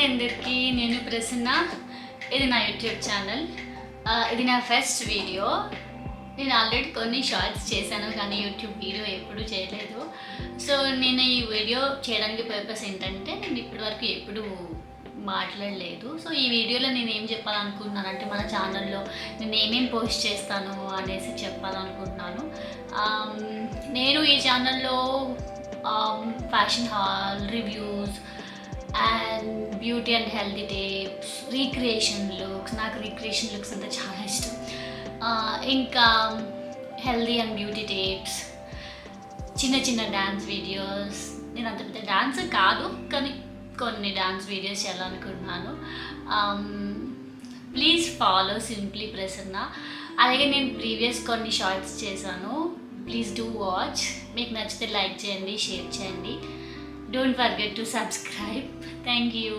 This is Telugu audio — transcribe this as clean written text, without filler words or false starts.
అందరికీ, నేను ప్రసన్న. ఇది నా యూట్యూబ్ ఛానల్. ఇది నా ఫస్ట్ వీడియో. నేను ఆల్రెడీ కొన్ని షార్ట్స్ చేశాను, కానీ యూట్యూబ్ వీడియో ఎప్పుడూ చేయలేదు. సో నేను ఈ వీడియో చేయడానికి పర్పస్ ఏంటంటే, నేను ఇప్పటివరకు ఎప్పుడూ మాట్లాడలేదు. సో ఈ వీడియోలో నేను ఏం చెప్పాలనుకుంటున్నాను అంటే, మన ఛానల్లో నేను ఏమేమి పోస్ట్ చేస్తాను అనేసి చెప్పాలనుకుంటున్నాను. నేను ఈ ఛానల్లో fashion hall reviews and beauty and healthy tips, recreation looks, నాకు రీక్రియేషన్ లుక్స్ అంటే చాలా ఇష్టం. ఇంకా హెల్తీ అండ్ బ్యూటీ టిప్స్, చిన్న చిన్న డ్యాన్స్ వీడియోస్. నేను అంత పెద్ద డ్యాన్స్ కాదు, కానీ కొన్ని డ్యాన్స్ వీడియోస్ చేయాలనుకుంటున్నాను. Please follow simply Prasanna. అలాగే నేను ప్రీవియస్ కొన్ని షార్ట్స్ చేశాను, ప్లీజ్ డూ వాచ్. మీకు నచ్చితే లైక్ చేయండి, షేర్ చేయండి. Don't forget to subscribe. Thank you.